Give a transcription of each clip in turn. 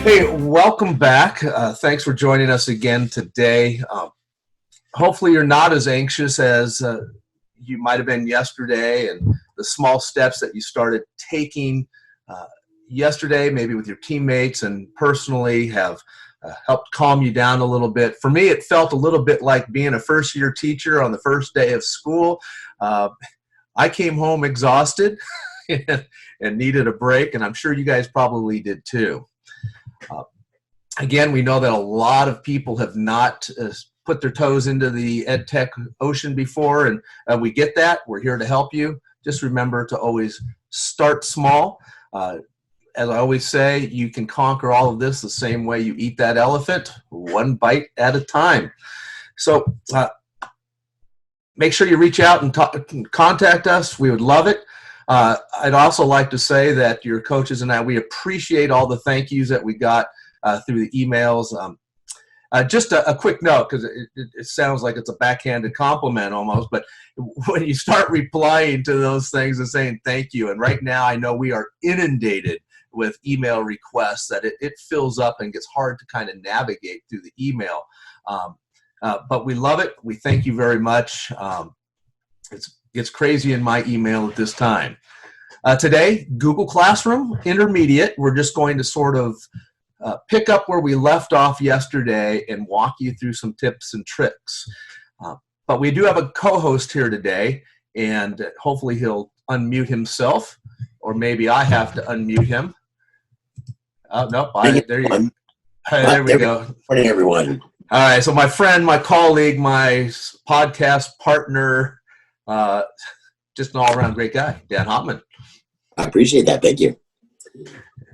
Hey, welcome back. Thanks for joining us again today. Hopefully you're not as anxious as you might have been yesterday, and the small steps that you started taking yesterday, maybe with your teammates and personally, have helped calm you down a little bit. For me, it felt a little bit like being a first-year teacher on the first day of school. I came home exhausted and needed a break, and I'm sure you guys probably did too. Again, we know that a lot of people have not put their toes into the ed tech ocean before, and we get that. We're here to help you. Just remember to always start small. As I always say, you can conquer all of this the same way you eat that elephant, one bite at a time. So make sure you reach out and contact us. We would love it. I'd also like to say that your coaches and I, we appreciate all the thank yous that we got through the emails. Just a quick note, because it sounds like it's a backhanded compliment almost, but when you start replying to those things and saying thank you, and right now I know we are inundated with email requests that it fills up and gets hard to kind of navigate through the email. But we love it. We thank you very much. It's crazy in my email at this time. Today, Google Classroom Intermediate. We're just going to sort of pick up where we left off yesterday and walk you through some tips and tricks. But we do have a co-host here today, and hopefully he'll unmute himself, or maybe I have to unmute him. Oh, nope, there you go. There we go. Good morning, everyone. All right, so my friend, my colleague, my podcast partner, just an all-around great guy, Dan Hopman. I appreciate that. Thank you.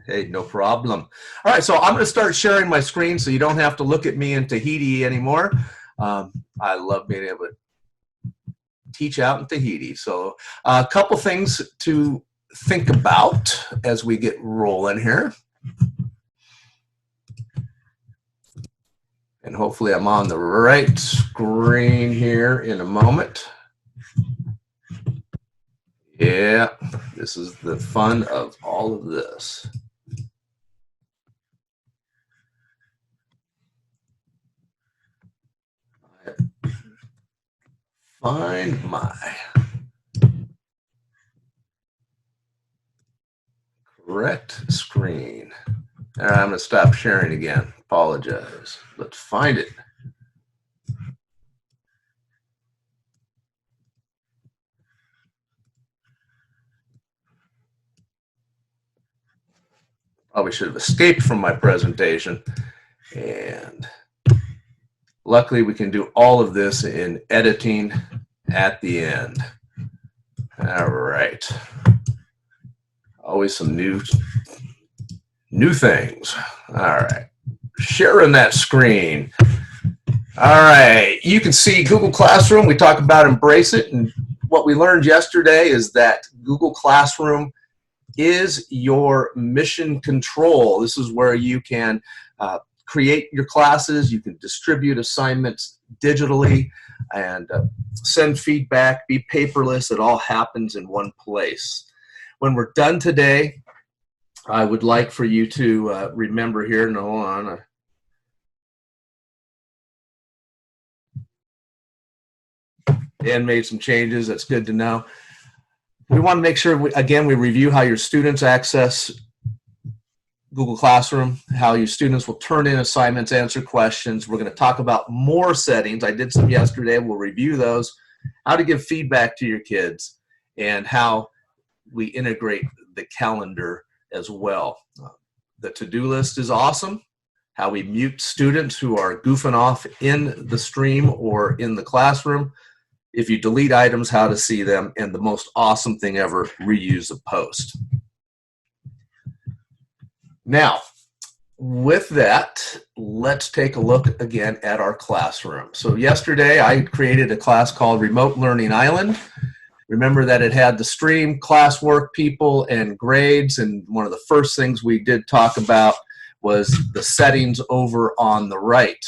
Hey, no problem. All right, so I'm going to start sharing my screen so you don't have to look at me in Tahiti anymore. I love being able to teach out in Tahiti. So a couple things to think about as we get rolling here. And hopefully I'm on the right screen here in a moment. Yeah, this is the fun of all of this. Find my correct screen. All right, I'm going to stop sharing again. Apologize. Let's find it. Probably should have escaped from my presentation. And luckily, we can do all of this in editing at the end. All right. Always some new things. All right. Sharing that screen. All right. You can see Google Classroom. We talk about embrace it. And what we learned yesterday is that Google Classroom is your mission control. This is where you can create your classes, you can distribute assignments digitally, and send feedback, be paperless. It all happens in one place. When we're done today, I would like for you to remember here, no, hold on. Dan made some changes, that's good to know. We want to make sure, we review how your students access Google Classroom, how your students will turn in assignments, answer questions. We're going to talk about more settings. I did some yesterday. We'll review those, how to give feedback to your kids, and how we integrate the calendar as well. The to-do list is awesome. How we mute students who are goofing off in the stream or in the classroom. If you delete items, how to see them, and the most awesome thing ever, reuse a post. Now, with that, let's take a look again at our classroom. So yesterday, I created a class called Remote Learning Island. Remember that it had the stream, classwork, people, and grades, and one of the first things we did talk about was the settings over on the right.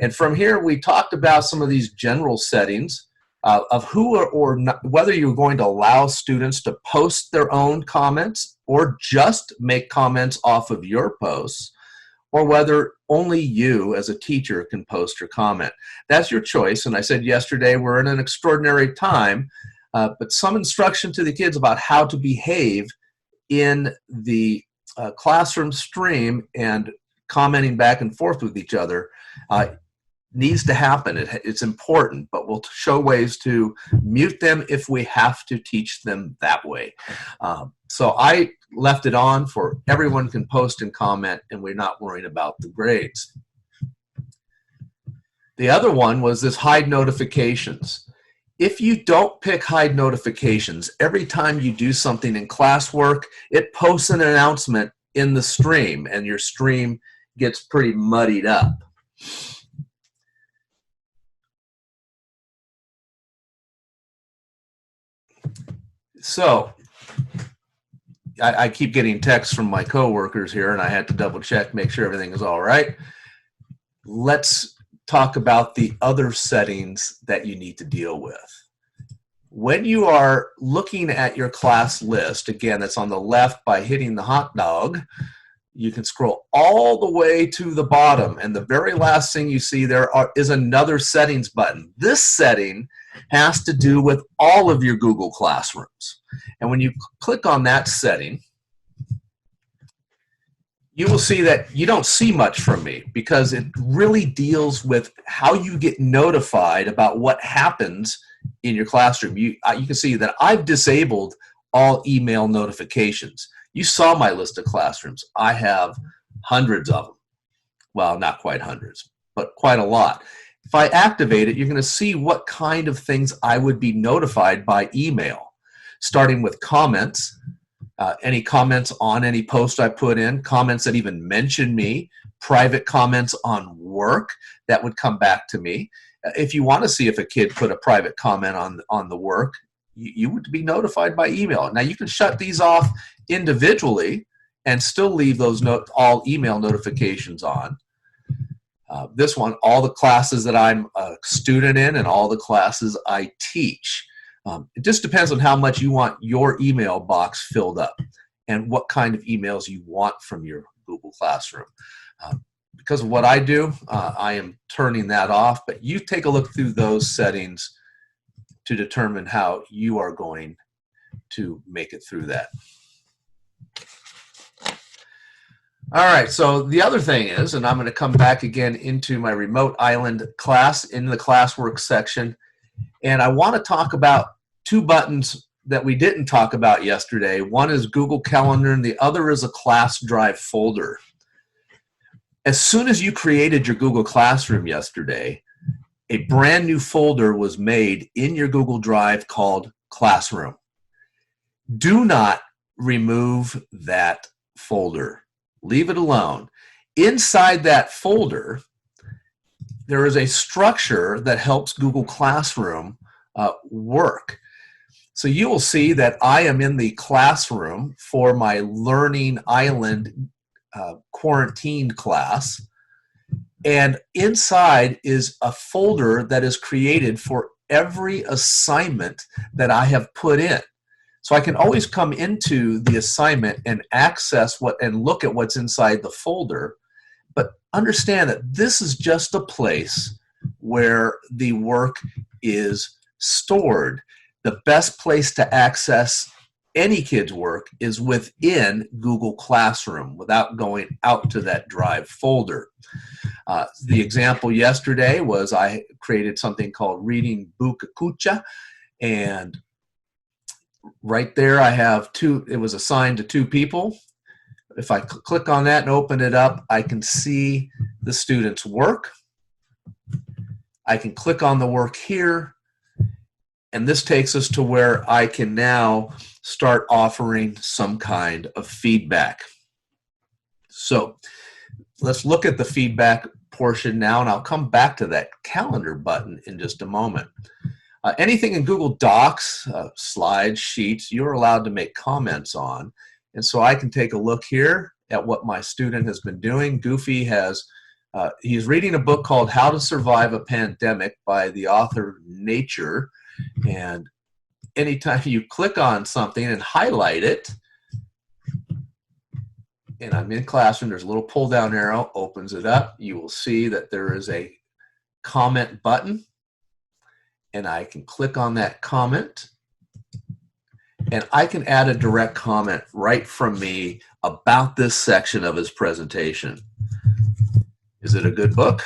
And from here, we talked about some of these general settings of who or not, whether you're going to allow students to post their own comments or just make comments off of your posts, or whether only you as a teacher can post or comment. That's your choice. And I said yesterday, we're in an extraordinary time, but some instruction to the kids about how to behave in the classroom stream and commenting back and forth with each other needs to happen. It's important, but we'll show ways to mute them if we have to teach them that way. So I left it on for everyone can post and comment, and we're not worrying about the grades. The other one was this hide notifications. If you don't pick hide notifications, every time you do something in classwork, it posts an announcement in the stream, and your stream gets pretty muddied up. So I keep getting texts from my coworkers here, and I had to double check, make sure everything is all right. Let's talk about the other settings that you need to deal with. When you are looking at your class list, again, it's on the left by hitting the hot dog, you can scroll all the way to the bottom, and the very last thing you see there is another settings button. This setting has to do with all of your Google Classrooms. And when you click on that setting, you will see that you don't see much from me because it really deals with how you get notified about what happens in your classroom. You can see that I've disabled all email notifications. You saw my list of classrooms. I have hundreds of them. Well, not quite hundreds, but quite a lot. If I activate it, you're going to see what kind of things I would be notified by email, starting with comments, any comments on any post I put in, comments that even mention me, private comments on work that would come back to me. If you want to see if a kid put a private comment on the work, you would be notified by email. Now, you can shut these off individually and still leave those all email notifications on. This one, all the classes that I'm a student in and all the classes I teach. It just depends on how much you want your email box filled up and what kind of emails you want from your Google Classroom. Because of what I do, I am turning that off, but you take a look through those settings to determine how you are going to make it through that. All right, so the other thing is, and I'm going to come back again into my remote island class in the classwork section, and I want to talk about two buttons that we didn't talk about yesterday. One is Google Calendar, and the other is a class drive folder. As soon as you created your Google Classroom yesterday, a brand new folder was made in your Google Drive called Classroom. Do not remove that folder. Leave it alone. Inside that folder, there is a structure that helps Google Classroom work. So you will see that I am in the classroom for my Learning Island quarantined class. And inside is a folder that is created for every assignment that I have put in. So I can always come into the assignment and access and look at what's inside the folder. But understand that this is just a place where the work is stored. The best place to access any kid's work is within Google Classroom without going out to that Drive folder. The example yesterday was I created something called Reading Bukakucha, and right there I have it was assigned to two people. If I click on that and open it up, I can see the student's work. I can click on the work here, and this takes us to where I can now start offering some kind of feedback. So let's look at the feedback portion now, and I'll come back to that calendar button in just a moment. Anything in Google Docs, slides, sheets, you're allowed to make comments on. And so I can take a look here at what my student has been doing. Goofy he's reading a book called How to Survive a Pandemic by the author Nature. And anytime you click on something and highlight it, and I'm in Classroom, there's a little pull down arrow, opens it up. You will see that there is a comment button, and I can click on that comment, and I can add a direct comment right from me about this section of his presentation. Is it a good book?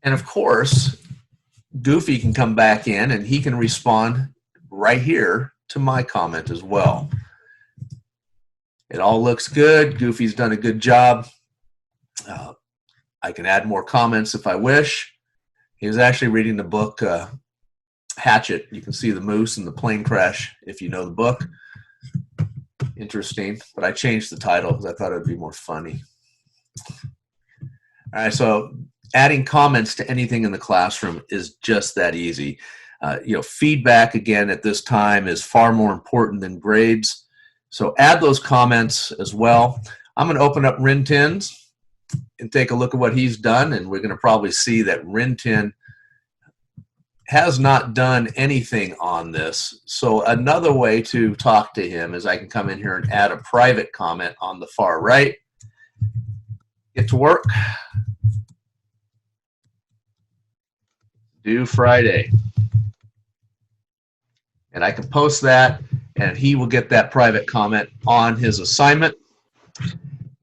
And of course, Goofy can come back in and he can respond right here to my comment as well. It all looks good. Goofy's done a good job. I can add more comments if I wish. He was actually reading the book Hatchet. You can see the moose and the plane crash if you know the book. Interesting, but I changed the title because I thought it would be more funny. All right, so adding comments to anything in the classroom is just that easy. Feedback, again, at this time is far more important than grades. So add those comments as well. I'm going to open up Rintin's and take a look at what he's done, and we're going to probably see that Rintin has not done anything on this. So another way to talk to him is I can come in here and add a private comment on the far right. Get to work. Due Friday. And I can post that, and he will get that private comment on his assignment.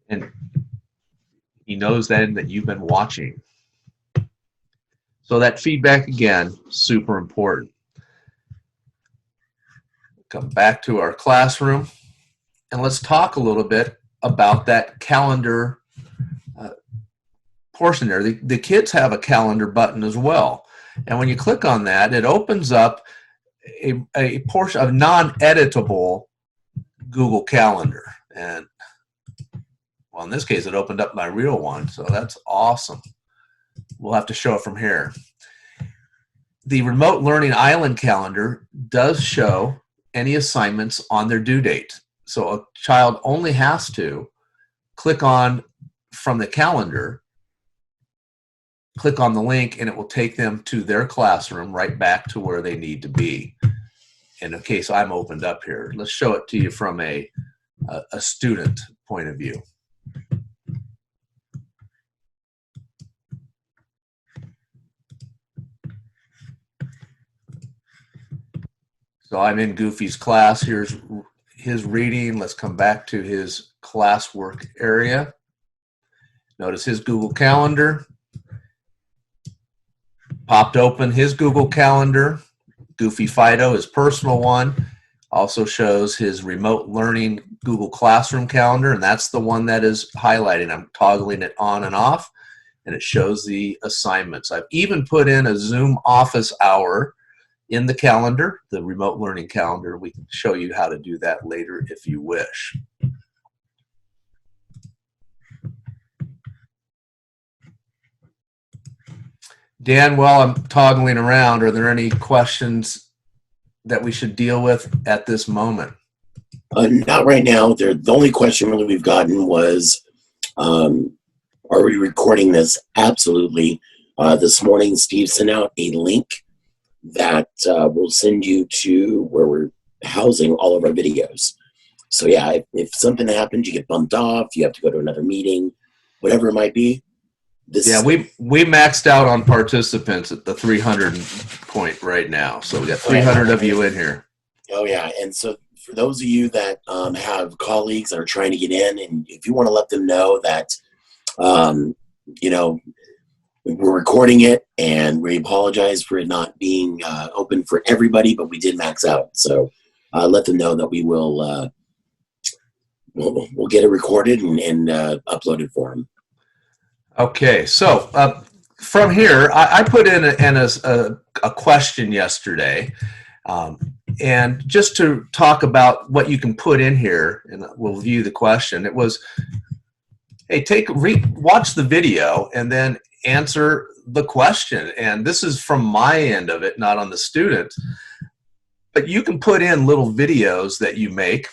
And he knows then that you've been watching. So that feedback, again, super important. Come back to our classroom, and let's talk a little bit about that calendar portion there. The kids have a calendar button as well. And when you click on that, it opens up a portion of non-editable Google Calendar. And, well, in this case, it opened up my real one, so that's awesome. We'll have to show it from here. The Remote Learning Island calendar does show any assignments on their due date. So a child only has to click on from the calendar, click on the link, and it will take them to their classroom right back to where they need to be. In case I'm opened up here, let's show it to you from a student point of view. So I'm in Goofy's class. Here's his reading. Let's come back to his classwork area. Notice his Google Calendar. Popped open his Google Calendar. Goofy Fido, his personal one, also shows his remote learning Google Classroom calendar, and that's the one that is highlighting. I'm toggling it on and off, and it shows the assignments. I've even put in a Zoom office hour in the calendar, the remote learning calendar. We can show you how to do that later if you wish. Dan, while I'm toggling around, are there any questions that we should deal with at this moment? Not right now. The only question really we've gotten was, are we recording this? Absolutely. This morning, Steve sent out a link that will send you to where we're housing all of our videos. So yeah, if something happens, you get bumped off, you have to go to another meeting, whatever it might be. We maxed out on participants at the 300 point right now. So we got 300 of you in here. Oh yeah, and so for those of you that have colleagues that are trying to get in, and if you want to let them know that, we're recording it, and we apologize for it not being open for everybody, but we did max out. So let them know that we will we'll get it recorded and uploaded for them. Okay, so from here, I put in a question yesterday, and just to talk about what you can put in here, and we'll view the question. It was, hey, watch the video and then answer the question. And this is from my end of it, not on the student. But you can put in little videos that you make.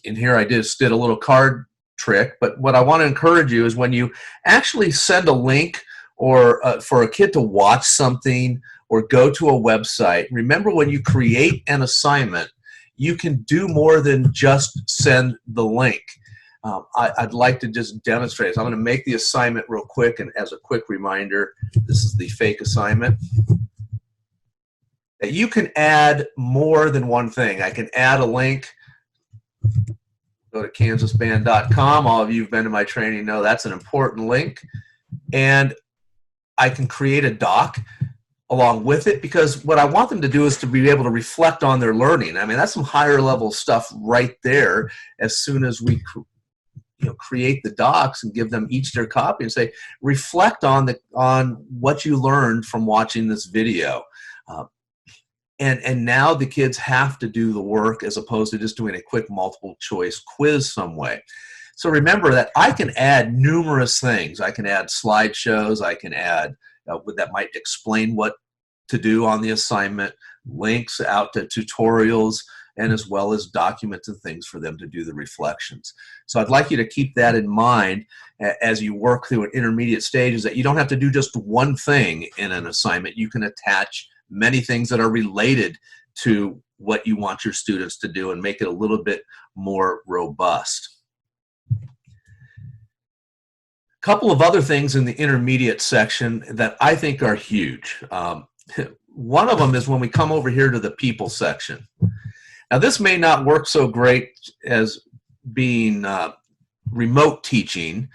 In here, I just did a little card trick, but what I want to encourage you is when you actually send a link or for a kid to watch something or go to a website, remember when you create an assignment, you can do more than just send the link. I'd like to just demonstrate. So I'm going to make the assignment real quick, and as a quick reminder, this is the fake assignment. That you can add more than one thing. I can add a link. Go to kansasband.com. All of you who've been to my training know that's an important link. And I can create a doc along with it, because what I want them to do is to be able to reflect on their learning. I mean, that's some higher level stuff right there. As soon as we create the docs and give them each their copy and say, reflect on what you learned from watching this video. And now the kids have to do the work as opposed to just doing a quick multiple choice quiz some way. So remember that I can add numerous things. I can add slideshows. I can add that might explain what to do on the assignment, links out to tutorials, and as well as documents and things for them to do the reflections. So I'd like you to keep that in mind as you work through an intermediate stage, is that you don't have to do just one thing in an assignment. You can attach many things that are related to what you want your students to do and make it a little bit more robust. Couple of other things in the intermediate section that I think are huge. One of them is when we come over here to the people section. Now, this may not work so great as being remote teaching.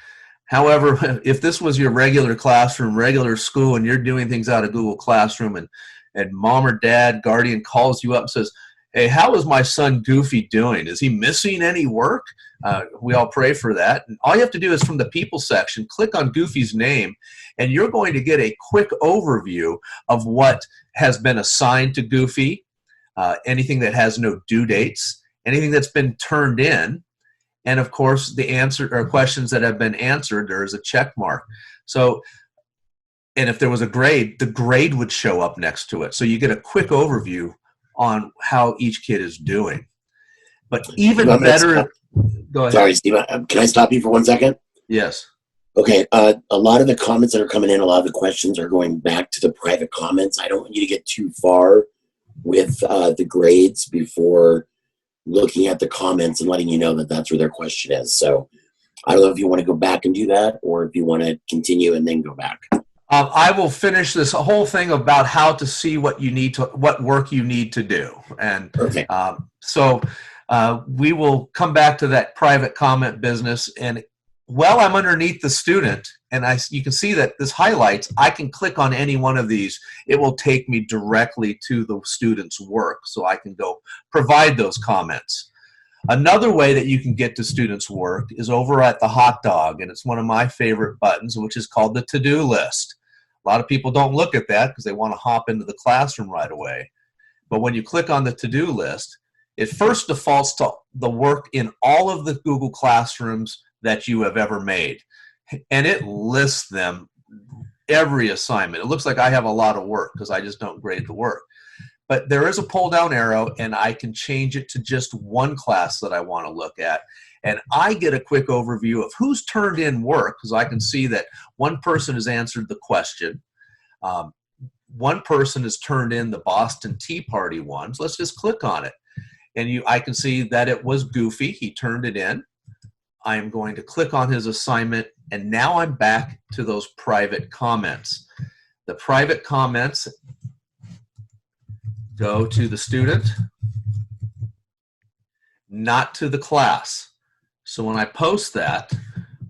However, if this was your regular classroom, regular school, and you're doing things out of Google Classroom, and mom or dad, guardian calls you up and says, hey, how is my son Goofy doing? Is he missing any work? We all pray for that. And all you have to do is from the people section, click on Goofy's name, and you're going to get a quick overview of what has been assigned to Goofy, anything that has no due dates, anything that's been turned in, and of course the answer or questions that have been answered, there is a check mark. So, and if there was a grade, the grade would show up next to it. So you get a quick overview on how each kid is doing. But even better, go ahead. Sorry, Steve, can I stop you for 1 second? Yes. Okay, a lot of the comments that are coming in, a lot of the questions are going back to the private comments. I don't want you to get too far with the grades before looking at the comments and letting you know that that's where their question is. So I don't know if you want to go back and do that, or if you want to continue and then go back. I will finish this whole thing about how to see what work you need to do. And Perfect. So we will come back to that private comment business. And while I'm underneath the student, and you can see that this highlights, I can click on any one of these. It will take me directly to the student's work, so I can go provide those comments. Another way that you can get to students' work is over at the hot dog, and it's one of my favorite buttons, which is called the to-do list. A lot of people don't look at that because they want to hop into the classroom right away. But when you click on the to-do list, it first defaults to the work in all of the Google Classrooms that you have ever made. And it lists them, every assignment. It looks like I have a lot of work because I just don't grade the work. But there is a pull down arrow, and I can change it to just one class that I want to look at. And I get a quick overview of who's turned in work, because I can see that one person has answered the question. One person has turned in the Boston Tea Party one. So let's just click on it. And I can see that it was Goofy. He turned it in. I am going to click on his assignment, and now I'm back to those private comments. The private comments go to the student, not to the class. So when I post that,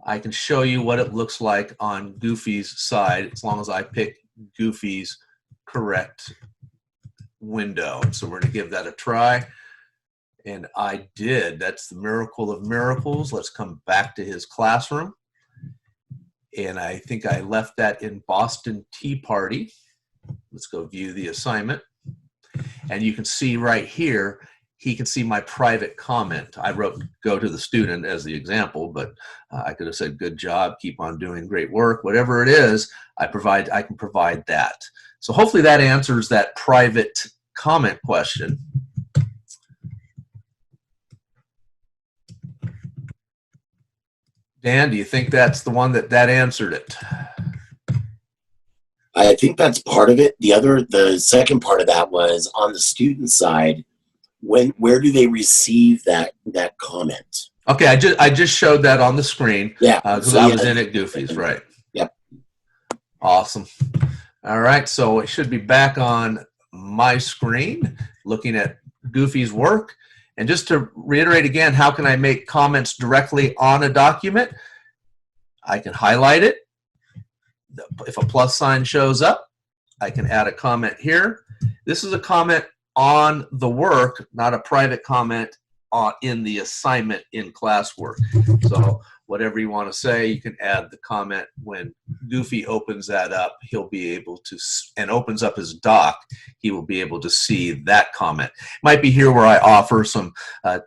I can show you what it looks like on Goofy's side, as long as I pick Goofy's correct window. So we're going to give that a try. And I did. That's the miracle of miracles. Let's come back to his classroom. And I think I left that in Boston Tea Party. Let's go view the assignment. And you can see right here, he can see my private comment. I wrote go to the student as the example, but I could have said good job, keep on doing great work. Whatever it is, I can provide that. So hopefully that answers that private comment question. Dan, do you think that's the one that answered it? I think that's part of it. The second part of that was on the student side, where do they receive that comment? Okay, I just showed that on the screen. Yeah, because so I yeah, was in at Goofy's, right? Yep. Awesome. All right, so it should be back on my screen, looking at Goofy's work. And just to reiterate again, how can I make comments directly on a document? I can highlight it. If a plus sign shows up, I can add a comment here. This is a comment on the work, not a private comment in the assignment in classwork. So whatever you want to say, you can add the comment. When Goofy opens that up, he'll be able to, and opens up his doc, he will be able to see that comment. It might be here where I offer some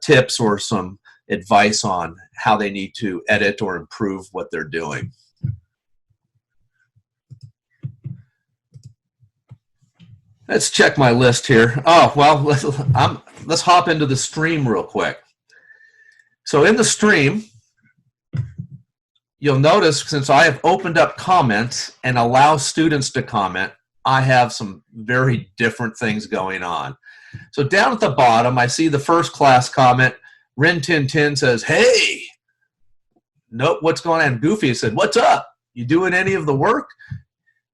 tips or some advice on how they need to edit or improve what they're doing. Let's check my list here. Oh, well, let's hop into the stream real quick. So in the stream, you'll notice since I have opened up comments and allow students to comment, I have some very different things going on. So down at the bottom, I see the first class comment. Rin Tin Tin says, hey. Nope, what's going on? Goofy said, what's up? You doing any of the work?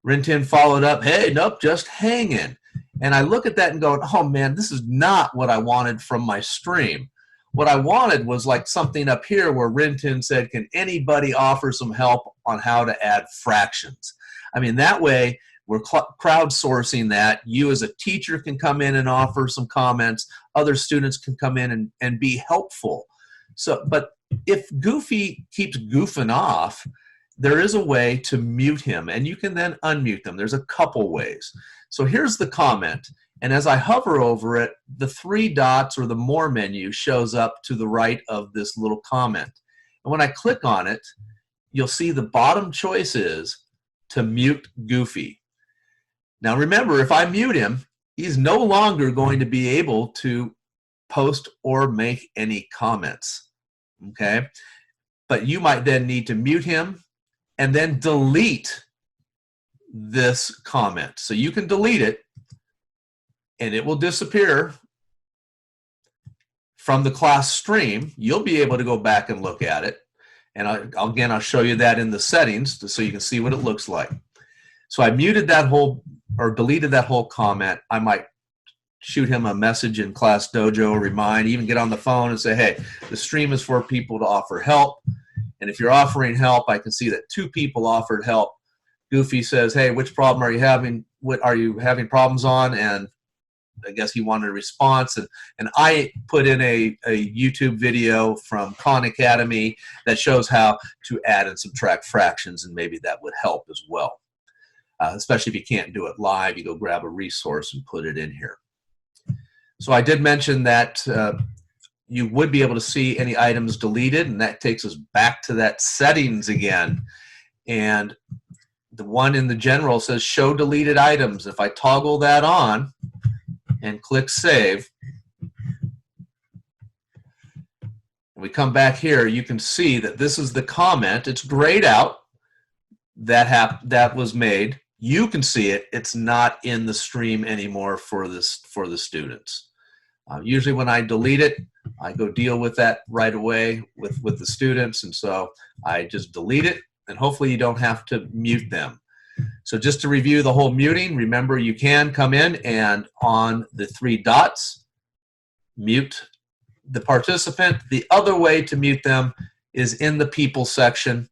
Rin Tin followed up, hey, nope, just hanging. And I look at that and go, oh man, this is not what I wanted from my stream. What I wanted was like something up here where Rin Tin said, can anybody offer some help on how to add fractions? I mean, that way we're crowdsourcing that. You as a teacher can come in and offer some comments. Other students can come in and be helpful. So, but if Goofy keeps goofing off, there is a way to mute him, and you can then unmute them. There's a couple ways. So here's the comment, and as I hover over it, the 3 dots or the More menu shows up to the right of this little comment. And when I click on it, you'll see the bottom choice is to mute Goofy. Now remember, if I mute him, he's no longer going to be able to post or make any comments, okay? But you might then need to mute him and then delete this comment. So you can delete it and it will disappear from the class stream. You'll be able to go back and look at it. And again, I'll show you that in the settings so you can see what it looks like. So I muted that whole, or deleted that whole comment. I might shoot him a message in Class Dojo, remind, even get on the phone and say, hey, the stream is for people to offer help. And if you're offering help, I can see that 2 people offered help. Goofy says, hey, which problem are you having? What are you having problems on? And I guess he wanted a response. And I put in a YouTube video from Khan Academy that shows how to add and subtract fractions, and maybe that would help as well. Especially if you can't do it live, you go grab a resource and put it in here. So I did mention that you would be able to see any items deleted, and that takes us back to that settings again. And the one in the general says show deleted items. If I toggle that on and click save, and we come back here, you can see that this is the comment. It's grayed out. That was made. You can see it. It's not in the stream anymore for the students. Usually when I delete it, I go deal with that right away with the students, and so I just delete it, and hopefully you don't have to mute them. So just to review the whole muting, remember you can come in and on the 3 dots, mute the participant. The other way to mute them is in the people section.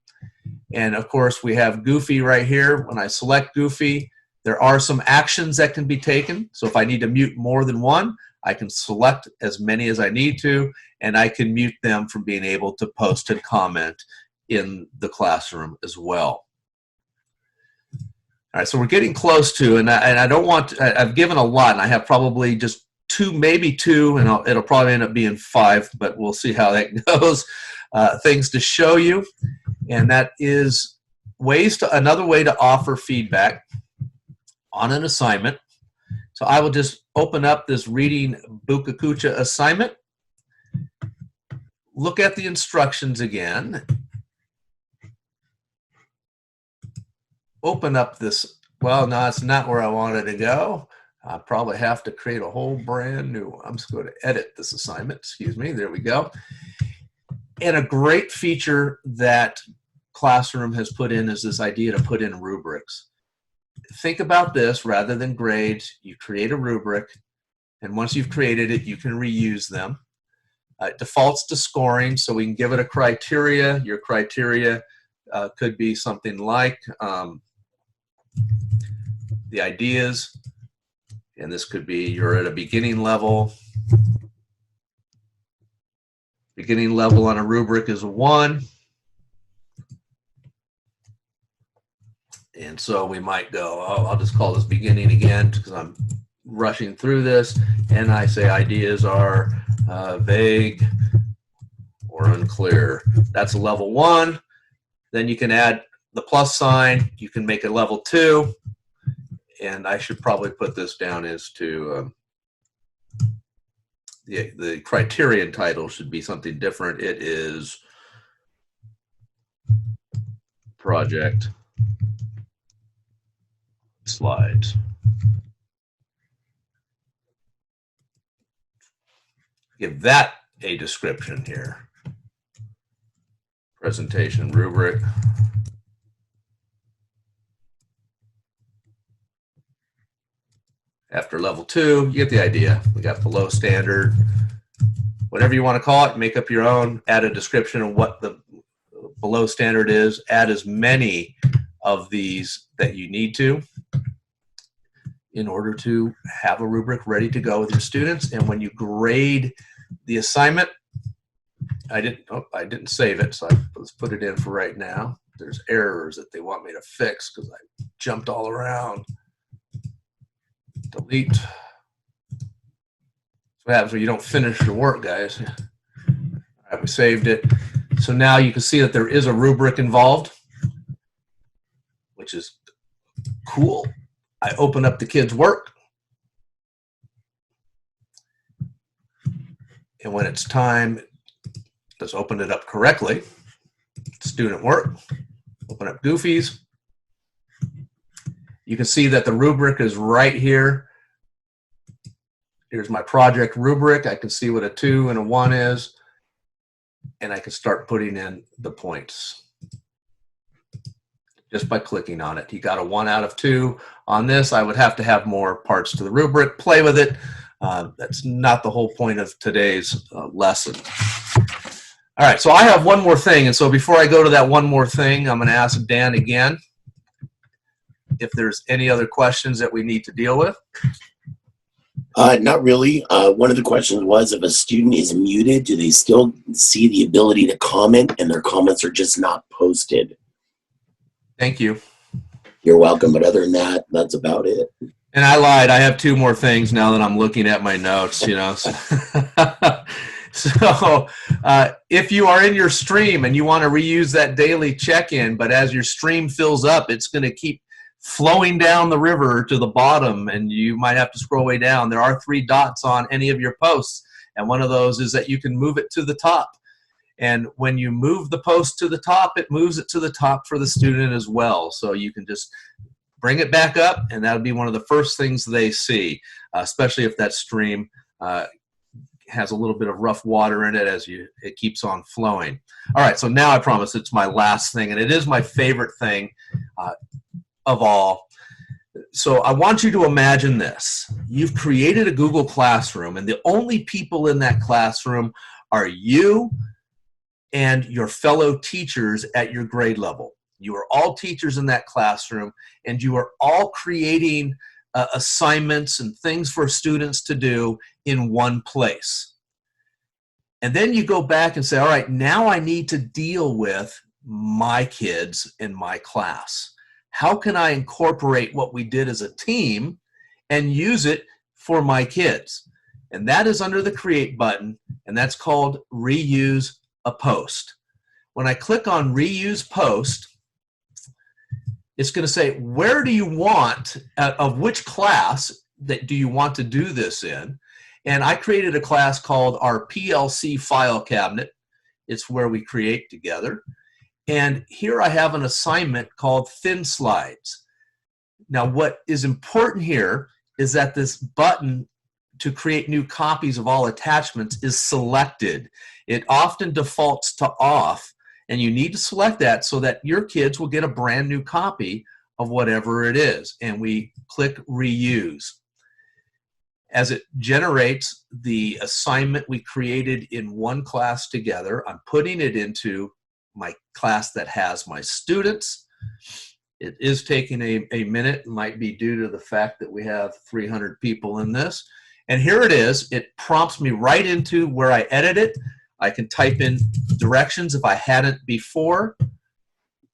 And of course we have Goofy right here. When I select Goofy, there are some actions that can be taken. So if I need to mute more than one, I can select as many as I need to, and I can mute them from being able to post and comment in the classroom as well. All right, so we're getting close to, and I don't want, I've given a lot, and I have probably just 2, maybe 2, and it'll probably end up being 5, but we'll see how that goes. Things to show you, and that is another way to offer feedback on an assignment. So I will just open up this reading Bukakucha assignment, look at the instructions again, open up this, well, no, it's not where I wanted to go. I probably have to create a whole brand new one. I'm just going to edit this assignment. Excuse me. There we go. And a great feature that Classroom has put in is this idea to put in rubrics. Think about this. Rather than grades, you create a rubric, and once you've created it, you can reuse them. It defaults to scoring, so we can give it a criteria. Your criteria could be something like the ideas, and this could be you're at a beginning level. Beginning level on a rubric is a 1. And so we might go, oh, I'll just call this beginning again because I'm rushing through this. And I say ideas are vague or unclear. That's a level 1. Then you can add the plus sign. You can make it level 2. And I should probably put this down as to the criterion title should be something different. It is project slides. Give that a description here. Presentation rubric. After level 2, you get the idea. We got below standard. Whatever you want to call it, make up your own. Add a description of what the below standard is. Add as many of these that you need to in order to have a rubric ready to go with your students. And when you grade the assignment, I didn't save it, so let's put it in for right now. There's errors that they want me to fix because I jumped all around. Delete. That's what happens when you don't finish your work, guys. All right, we saved it. So now you can see that there is a rubric involved, which is cool. I open up the kids' work. And when it's time, let's open it up correctly. Student work. Open up Goofies. You can see that the rubric is right here. Here's my project rubric. I can see what a 2 and a 1 is. And I can start putting in the points just by clicking on it. You got a 1 out of 2 on this. I would have to have more parts to the rubric. Play with it. That's not the whole point of today's lesson. All right, so I have one more thing. And so before I go to that one more thing, I'm going to ask Dan again if there's any other questions that we need to deal with. Not really. One of the questions was, if a student is muted, do they still see the ability to comment and their comments are just not posted? Thank you. You're welcome. But other than that, that's about it. And I lied. I have 2 more things now that I'm looking at my notes, you know. So if you are in your stream and you want to reuse that daily check-in, but as your stream fills up, it's going to keep flowing down the river to the bottom, and you might have to scroll way down. There are 3 dots on any of your posts, and one of those is that you can move it to the top. And when you move the post to the top, it moves it to the top for the student as well. So you can just bring it back up, and that'll be one of the first things they see, especially if that stream has a little bit of rough water in it as it keeps on flowing. All right, so now I promise it's my last thing, and it is my favorite thing of all. So I want you to imagine this. You've created a Google Classroom, and the only people in that classroom are you and your fellow teachers at your grade level. You are all teachers in that classroom, and you are all creating assignments and things for students to do in one place. And then you go back and say, all right, now I need to deal with my kids in my class. How can I incorporate what we did as a team and use it for my kids? And that is under the Create button, and that's called Reuse a Post. When I click on Reuse Post, it's going to say, where do you want, of which class that do you want to do this in? And I created a class called our PLC file cabinet. It's where we create together. And here I have an assignment called Thin Slides. Now, what is important here is that this button to create new copies of all attachments is selected. It often defaults to off, and you need to select that so that your kids will get a brand new copy of whatever it is. And we click reuse. As it generates the assignment we created in one class together, I'm putting it into my class that has my students. It is taking a minute. It might be due to the fact that we have 300 people in this. And here it is. It prompts me right into where I edit it. I can type in directions if I hadn't before.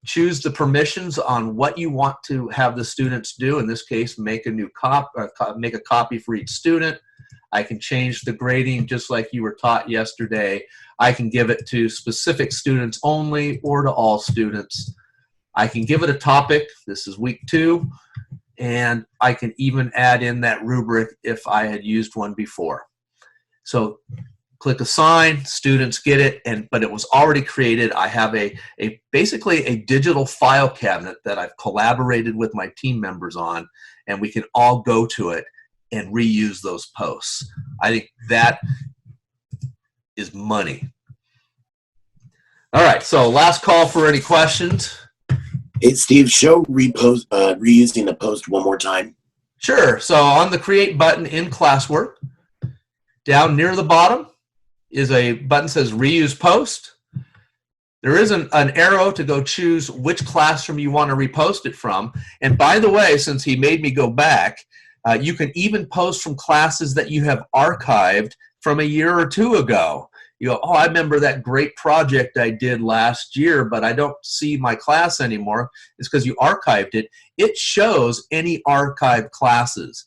Choose the permissions on what you want to have the students do. In this case, make a new make a copy for each student. I can change the grading just like you were taught yesterday. I can give it to specific students only or to all students. I can give it a topic. This is week 2. And I can even add in that rubric if I had used one before. So click assign, students get it, but it was already created. I have basically a digital file cabinet that I've collaborated with my team members on, and we can all go to it and reuse those posts. I think that is money. All right, so last call for any questions. Hey, Steve, show reusing the post one more time. Sure. So on the create button in classwork, down near the bottom is a button that says reuse post. There is an arrow to go choose which classroom you want to repost it from. And by the way, since he made me go back, you can even post from classes that you have archived from a year or 2 ago. You go, oh, I remember that great project I did last year, but I don't see my class anymore. It's because you archived it. It shows any archived classes.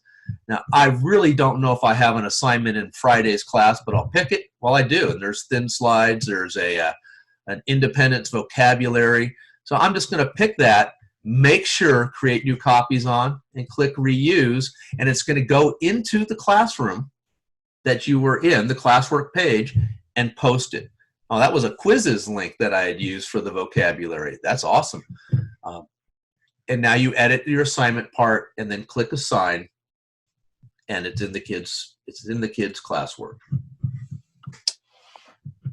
Now, I really don't know if I have an assignment in Friday's class, but I'll pick it. Well, I do. And there's thin slides. There's an independence vocabulary. So I'm just going to pick that, make sure create new copies on, and click reuse. And it's going to go into the classroom that you were in, the classwork page, and post it. Oh, that was a quizzes link that I had used for the vocabulary. That's awesome. And now you edit your assignment part and then click assign, and it's in the kids' classwork.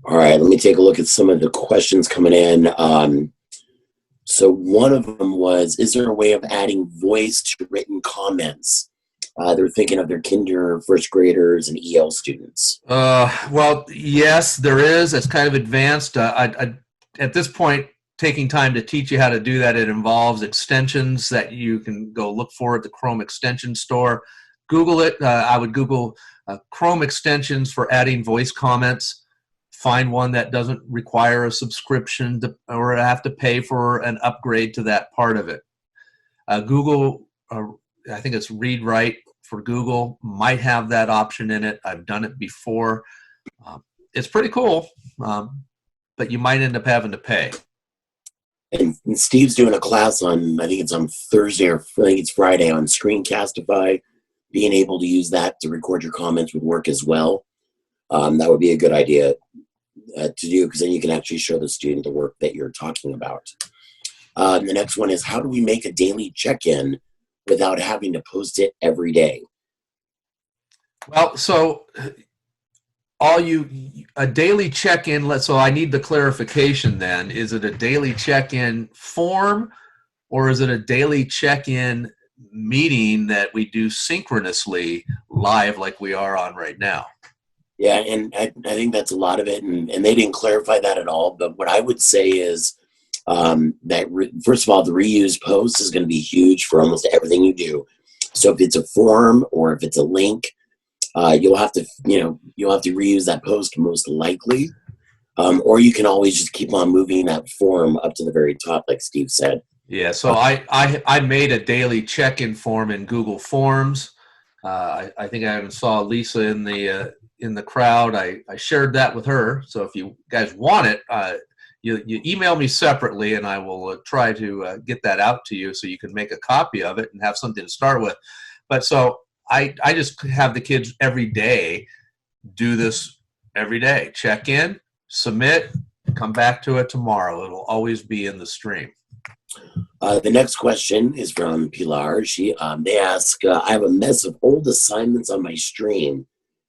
All right, let me take a look at some of the questions coming in. So one of them was, is there a way of adding voice to written comments? They're thinking of their kinder, first graders, and EL students. Well, yes, there is. It's kind of advanced. At this point, taking time to teach you how to do that, it involves extensions that you can go look for at the Chrome extension store. Google it. I would Google Chrome extensions for adding voice comments. Find one that doesn't require a subscription or have to pay for an upgrade to that part of it. Google, I think it's Read Write for Google, might have that option in it. I've done it before. It's pretty cool, but you might end up having to pay. And Steve's doing a class on, I think it's on Thursday or I think it's Friday, on Screencastify. Being able to use that to record your comments would work as well. That would be a good idea to do, because then you can actually show the student the work that you're talking about. The next one is, how do we make a daily check-in without having to post it every day? Well, so a daily check-in, so I need the clarification then. Is it a daily check-in form, or is it a daily check-in meeting that we do synchronously live like we are on right now? Yeah, and I think that's a lot of it, and they didn't clarify that at all. But what I would say is first of all, the reuse post is going to be huge for almost everything you do. So if it's a form or if it's a link, you'll have to reuse that post most likely, or you can always just keep on moving that form up to the very top, like Steve said. Yeah, so I made a daily check-in form in Google Forms. I think I even saw Lisa in the crowd. I shared that with her. So if you guys want it, you email me separately, and I will try to get that out to you so you can make a copy of it and have something to start with. But so I just have the kids every day do this every day. Check in, submit, come back to it tomorrow. It'll always be in the stream. The next question is from Pilar. They ask, I have a mess of old assignments on my stream.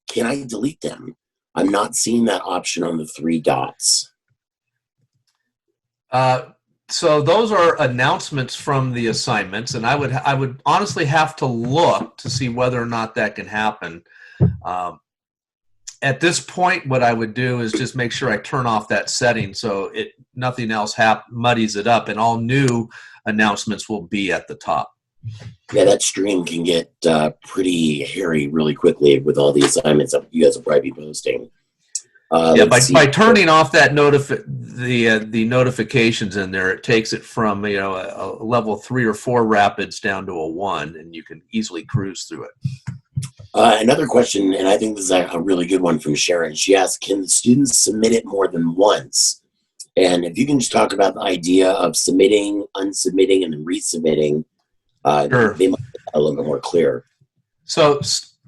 Can I delete them? I'm not seeing that option on the 3 dots. So those are announcements from the assignments, and I would honestly have to look to see whether or not that can happen. At this point, what I would do is just make sure I turn off that setting so nothing else muddies it up, and all new announcements will be at the top. Yeah, that stream can get pretty hairy really quickly with all the assignments that you guys will probably be posting. Yeah, by turning off that the notifications in there, it takes it from a level 3 or 4 rapids down to a 1, and you can easily cruise through it. Another question, and I think this is a really good one from Sharon. She asked, can the students submit it more than once? And if you can just talk about the idea of submitting, unsubmitting, and then resubmitting, sure. They might be a little bit more clear. So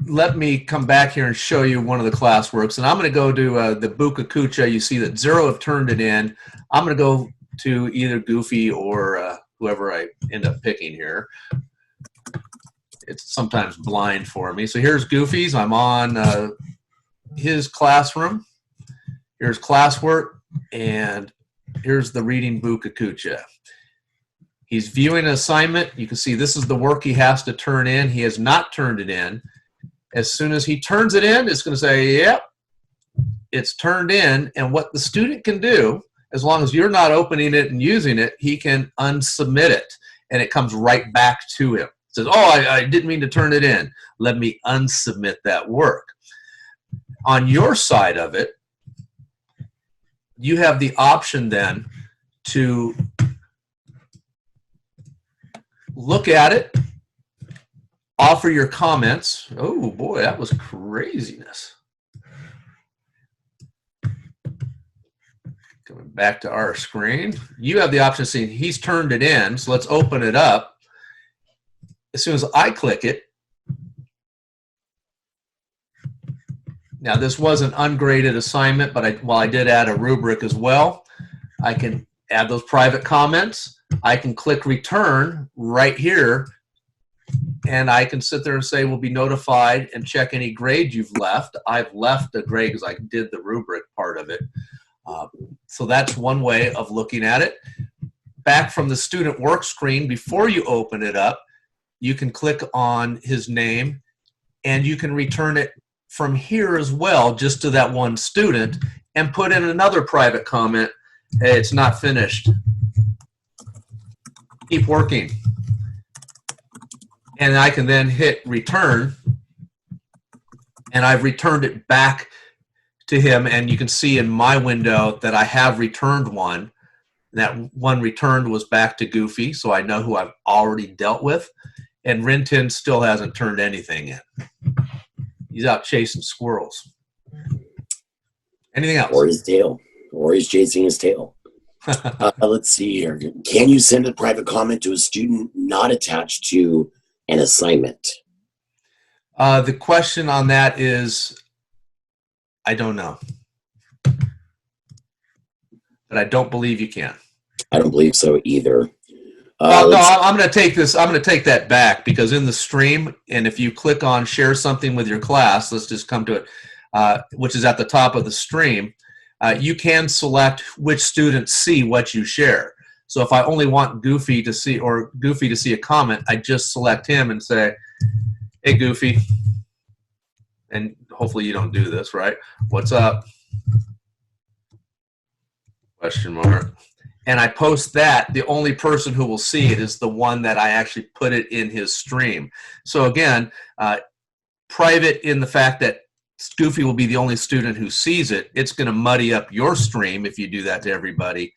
let me come back here and show you one of the classworks. And I'm going to go to the Bukakucha. You see that 0 have turned it in. I'm going to go to either Goofy or whoever I end up picking here. It's sometimes blind for me. So here's Goofy's. I'm on his classroom. Here's classwork. And here's the reading Bukakucha. He's viewing an assignment. You can see this is the work he has to turn in. He has not turned it in. As soon as he turns it in, it's going to say, yep, it's turned in. And what the student can do, as long as you're not opening it and using it, he can unsubmit it. And it comes right back to him. It says, oh, I didn't mean to turn it in. Let me unsubmit that work. On your side of it, you have the option then to look at it, offer your comments. Oh boy, that was craziness. Coming back to our screen, you have the option of seeing he's turned it in, so let's open it up. As soon as I click it, now this was an ungraded assignment, but while I did add a rubric as well, I can add those private comments. I can click return right here, and I can sit there and say we'll be notified and check any grade you've left. I've left a grade because I did the rubric part of it. So that's one way of looking at it. Back from the student work screen, before you open it up, you can click on his name, and you can return it from here as well, just to that one student, and put in another private comment. Hey, it's not finished. Keep working. And I can then hit return, and I've returned it back to him, and you can see in my window that I have returned one. That one returned was back to Goofy, so I know who I've already dealt with, and Rintin still hasn't turned anything in. He's out chasing squirrels. Anything else? Or his tail. Or he's chasing his tail. Let's see here. Can you send a private comment to a student not attached to an assignment? The question on that is, I don't know. But I don't believe you can. I don't believe so either. No, I'm going to take this. I'm going to take that back, because in the stream, and if you click on share something with your class, let's just come to it, which is at the top of the stream, you can select which students see what you share. So if I only want Goofy to see, or Goofy to see a comment, I just select him and say, hey, Goofy. And hopefully you don't do this, right? What's up? Question mark. And I post that. The only person who will see it is the one that I actually put it in his stream. So again, private in the fact that Goofy will be the only student who sees it. It's going to muddy up your stream if you do that to everybody.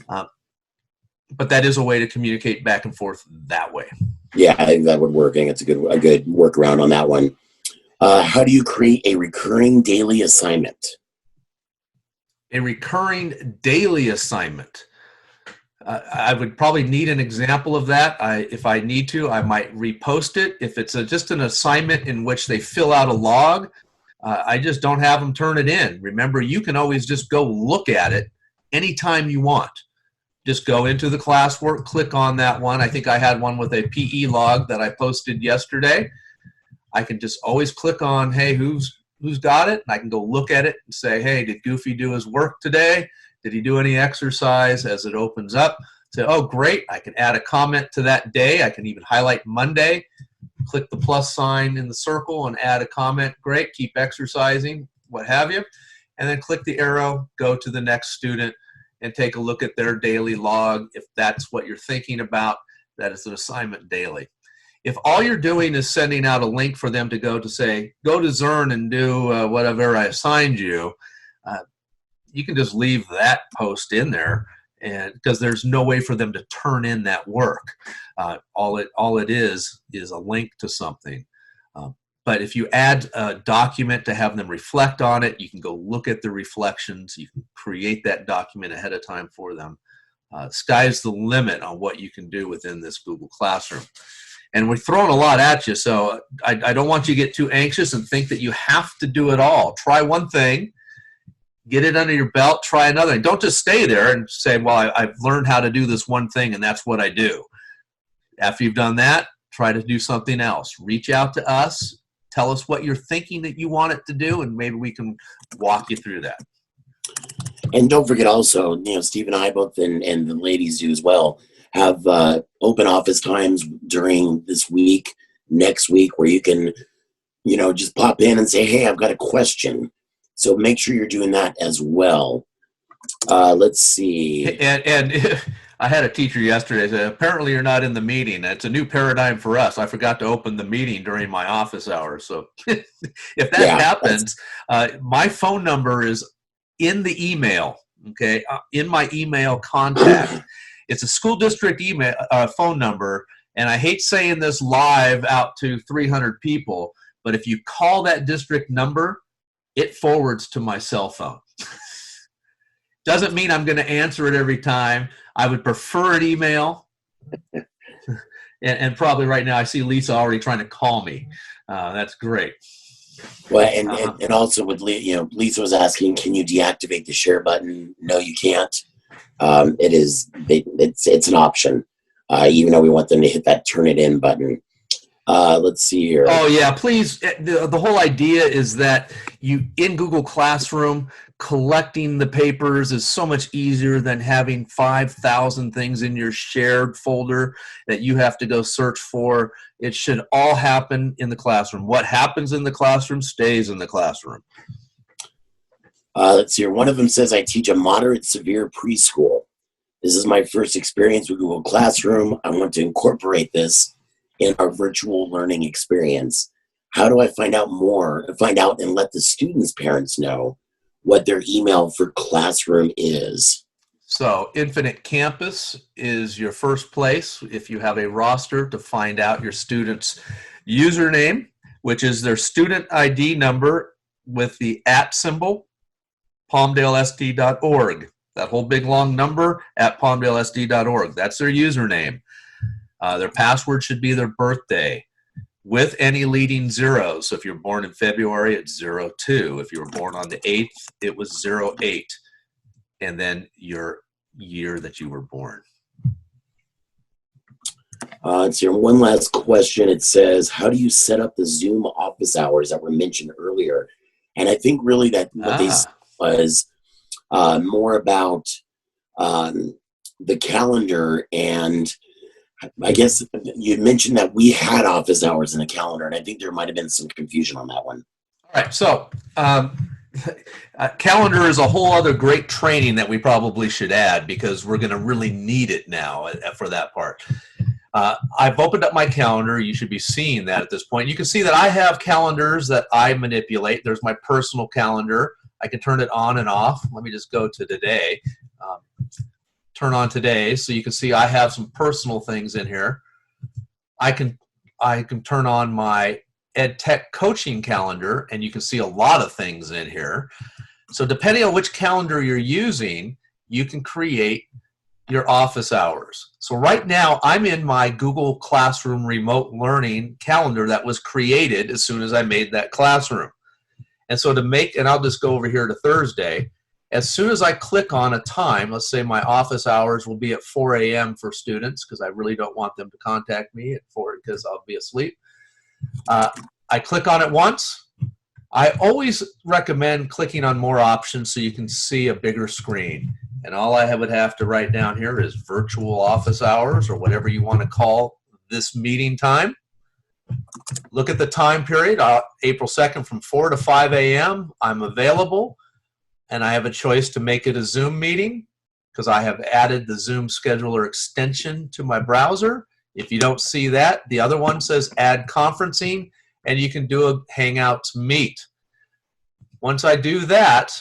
But that is a way to communicate back and forth that way. Yeah, I think that would work. I think it's a good workaround on that one. How do you create a recurring daily assignment? A recurring daily assignment. I would probably need an example of that. If I need to, I might repost it. If it's just an assignment in which they fill out a log, I just don't have them turn it in. Remember, you can always just go look at it anytime you want. just go into the classwork, click on that one. I think I had one with a PE log that I posted yesterday. I can just always click on, hey, who's got it? And I can go look at it and say, hey, did Goofy do his work today? Did he do any exercise? As it opens up, say, oh, great. I can add a comment to that day. I can even highlight Monday, click the plus sign in the circle and add a comment. Great, keep exercising, what have you. And then click the arrow, go to the next student and take a look at their daily log. If that's what you're thinking about, that is an assignment daily. If all you're doing is sending out a link for them to go to say, go to Zern and do whatever I assigned you, you can just leave that post in there, and because there's no way for them to turn in that work. All it is a link to something. But if you add a document to have them reflect on it, you can go look at the reflections. You can create that document ahead of time for them. Sky's the limit on what you can do within this Google Classroom. And we're throwing a lot at you, so I don't want you to get too anxious and think that you have to do it all. Try one thing, get it under your belt, try another. And don't just stay there and say, well, I've learned how to do this one thing, and that's what I do. After you've done that, try to do something else. Reach out to us. Tell us what you're thinking that you want it to do, and maybe we can walk you through that. And don't forget also, Steve and I both, and the ladies do as well, have open office times during this week, next week, where you can, just pop in and say, hey, I've got a question. So make sure you're doing that as well. Let's see. And I had a teacher yesterday say, apparently you're not in the meeting. It's a new paradigm for us. I forgot to open the meeting during my office hours. So if that happens, my phone number is in the email, okay, in my email contact. It's a school district email phone number, and I hate saying this live out to 300 people, but if you call that district number, it forwards to my cell phone. Doesn't mean I'm going to answer it every time. I would prefer an email. and probably right now I see Lisa already trying to call me. That's great. Well, and also with Lisa was asking, can you deactivate the share button? No, you can't. It's an option, even though we want them to hit that turn it in button. Let's see here. Oh yeah, please. The whole idea is that you in Google Classroom, collecting the papers is so much easier than having 5,000 things in your shared folder that you have to go search for. It should all happen in the classroom. What happens in the classroom stays in the classroom. Let's see here. One of them says, I teach a moderate severe preschool. This is my first experience with Google Classroom. I want to incorporate this in our virtual learning experience. How do I find out and let the students' parents know what their email for Classroom is? So Infinite Campus is your first place if you have a roster to find out your student's username, which is their student ID number with the @ symbol, palmdalesd.org. That whole big long number at palmdalesd.org. That's their username. Their password should be their birthday with any leading zeros. So if you're born in February, it's 02. If you were born on the 8th, it was 08. And then your year that you were born. Let's hear one last question. It says, how do you set up the Zoom office hours that were mentioned earlier? And I think really that what they said was more about the calendar, and I guess you mentioned that we had office hours in the calendar, and I think there might have been some confusion on that one. All right, so calendar is a whole other great training that we probably should add, because we're going to really need it now for that part. I've opened up my calendar. You should be seeing that at this point. You can see that I have calendars that I manipulate. There's my personal calendar. I can turn it on and off. Let me just go to today. Turn on today, so you can see I have some personal things in here. I can turn on my Ed Tech coaching calendar, and you can see a lot of things in here. So depending on which calendar you're using, you can create your office hours. So right now I'm in my Google Classroom remote learning calendar that was created as soon as I made that classroom. And so and I'll just go over here to Thursday. As soon as I click on a time, let's say my office hours will be at 4 a.m. for students, because I really don't want them to contact me at 4 because I'll be asleep. I click on it once. I always recommend clicking on more options so you can see a bigger screen. And all I would have to write down here is virtual office hours, or whatever you want to call this meeting time. Look at the time period, April 2nd from 4 to 5 a.m. I'm available, and I have a choice to make it a Zoom meeting because I have added the Zoom scheduler extension to my browser. If you don't see that, the other one says add conferencing, and you can do a Hangouts meet. Once I do that,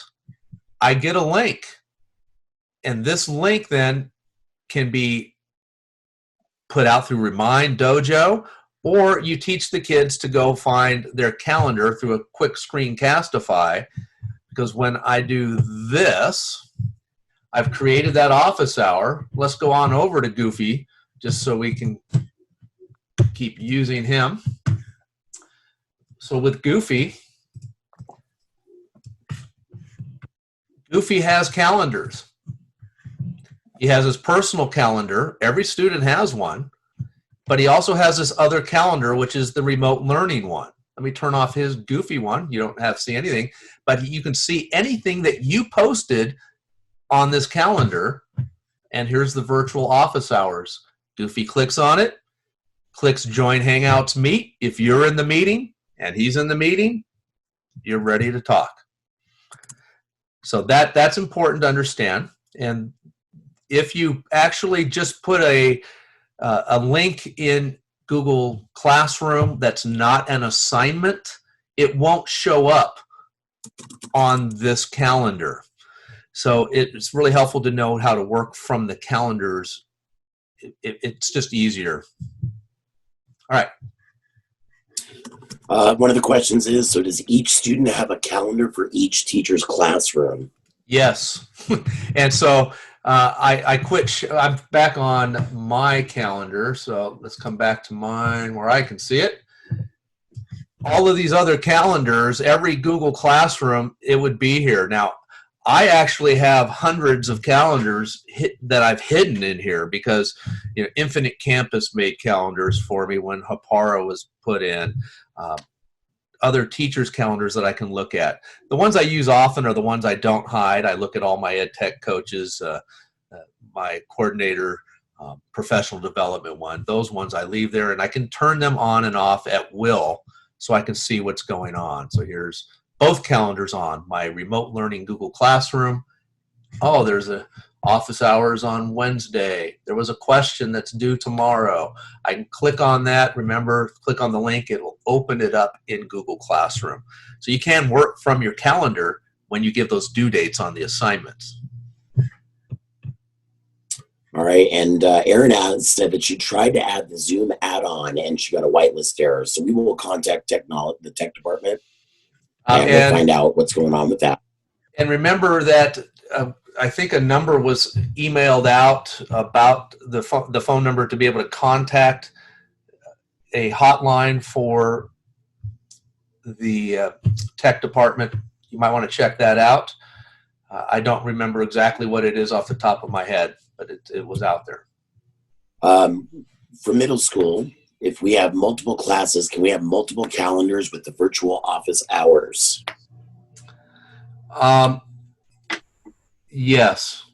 I get a link. And this link then can be put out through Remind Dojo, or you teach the kids to go find their calendar through a quick screencastify, because when I do this, I've created that office hour. Let's go on over to Goofy just so we can keep using him. So with Goofy, Goofy has calendars. He has his personal calendar. Every student has one. But he also has this other calendar, which is the remote learning one. Let me turn off his Goofy one. You don't have to see anything. But you can see anything that you posted on this calendar. And here's the virtual office hours. Goofy clicks on it, clicks Join Hangouts Meet. If you're in the meeting and he's in the meeting, you're ready to talk. So that's important to understand. And if you actually just put a link in Google Classroom that's not an assignment, it won't show up on this calendar. So it's really helpful to know how to work from the calendars. It's just easier. All right. One of the questions is, so does each student have a calendar for each teacher's classroom? Yes. And so I quit. I'm back on my calendar. So let's come back to mine where I can see it. All of these other calendars, every Google Classroom, it would be here. Now, I actually have hundreds of calendars that I've hidden in here because, you know, Infinite Campus made calendars for me when Hapara was put in. Other teachers' calendars that I can look at. The ones I use often are the ones I don't hide. I look at all my ed tech coaches, my coordinator, professional development one. Those ones I leave there, and I can turn them on and off at will so I can see what's going on. So here's both calendars on. My remote learning Google Classroom. Oh, there's a office hours on Wednesday. There was a question that's due tomorrow. I can click on that. Remember, click on the link. It will open it up in Google Classroom. So you can work from your calendar when you give those due dates on the assignments. All right, and Erin said that she tried to add the Zoom add-on and she got a whitelist error. So we will contact the tech department and we'll find out what's going on with that. And remember that I think a number was emailed out about the phone number to be able to contact a hotline for the tech department. You might want to check that out. I don't remember exactly what it is off the top of my head, but it was out there. For middle school, if we have multiple classes, can we have multiple calendars with the virtual office hours? Yes.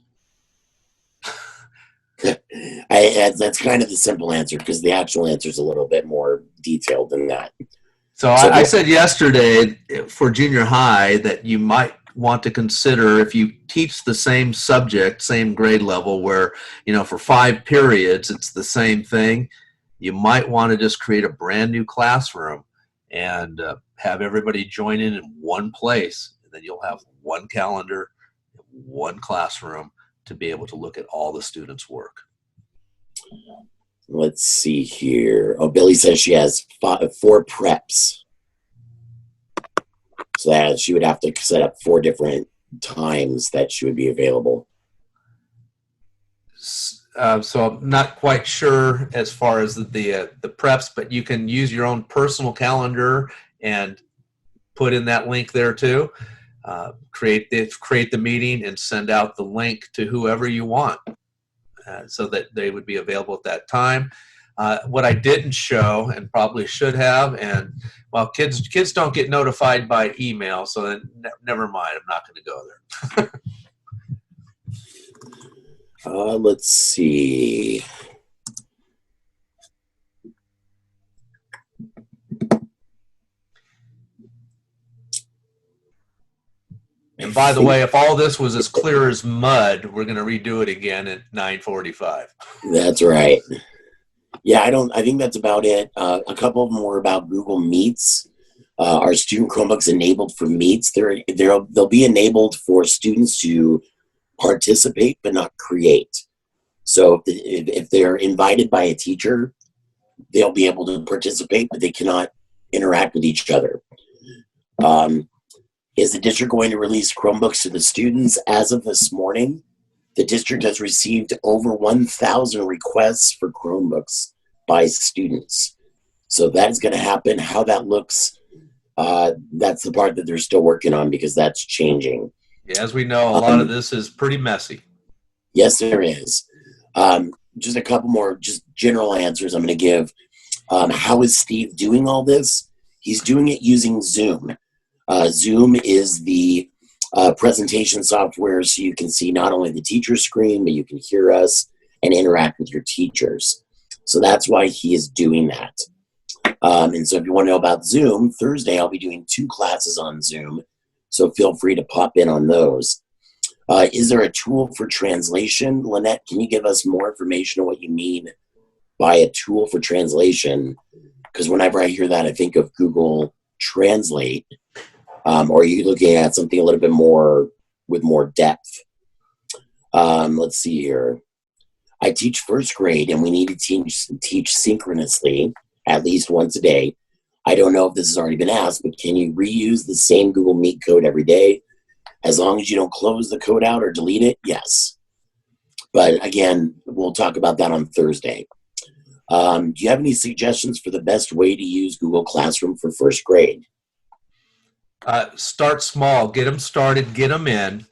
That's kind of the simple answer because the actual answer is a little bit more detailed than that. So I said yesterday for junior high that you might want to consider, if you teach the same subject, same grade level, where, you know, for 5 periods it's the same thing, you might want to just create a brand new classroom and have everybody join in one place, and then you'll have one calendar, one classroom to be able to look at all the students' work. Let's see here. Oh, Billy says she has 4 preps. So that she would have to set up 4 different times that she would be available. So I'm not quite sure as far as the preps, but you can use your own personal calendar and put in that link there too. create the meeting and send out the link to whoever you want, so that they would be available at that time. What I didn't show, and probably should have, and well, kids don't get notified by email, so then never mind. I'm not going to go there. Let's see. And by the way, if all this was as clear as mud, we're going to redo it again at 9:45. That's right. Yeah, I think that's about it. A couple of them were about Google Meets. Our student Chromebooks enabled for Meets. They'll be enabled for students to participate but not create. So if they're invited by a teacher, they'll be able to participate, but they cannot interact with each other. Is the district going to release Chromebooks to the students? As of this morning, the district has received over 1,000 requests for Chromebooks by students. So that is going to happen. How that looks, that's the part that they're still working on, because that's changing. Yeah, as we know, a lot of this is pretty messy. Yes, there is. Just a couple more just general answers I'm going to give. How is Steve doing all this? He's doing it using Zoom. Zoom is the presentation software, so you can see not only the teacher's screen, but you can hear us and interact with your teachers. So that's why he is doing that. And so if you want to know about Zoom, Thursday I'll be doing 2 classes on Zoom, so feel free to pop in on those. Is there a tool for translation? Lynette, can you give us more information on what you mean by a tool for translation? Because whenever I hear that, I think of Google Translate. Or are you looking at something a little bit more with more depth? Let's see here. I teach first grade, and we need to teach synchronously at least once a day. I don't know if this has already been asked, but can you reuse the same Google Meet code every day? As long as you don't close the code out or delete it, yes. But again, we'll talk about that on Thursday. Do you have any suggestions for the best way to use Google Classroom for first grade? Start small, get them started, get them in.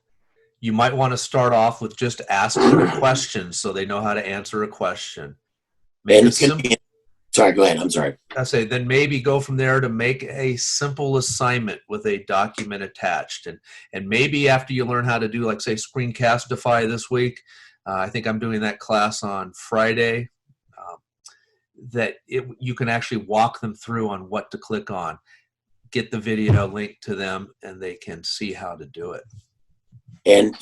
You might want to start off with just asking a question so they know how to answer a question. Sorry, go ahead. I'm sorry. Then maybe go from there to make a simple assignment with a document attached. And maybe after you learn how to do, like, say, Screencastify this week, I think I'm doing that class on Friday, you can actually walk them through on what to click on. Get the video link to them, and they can see how to do it. And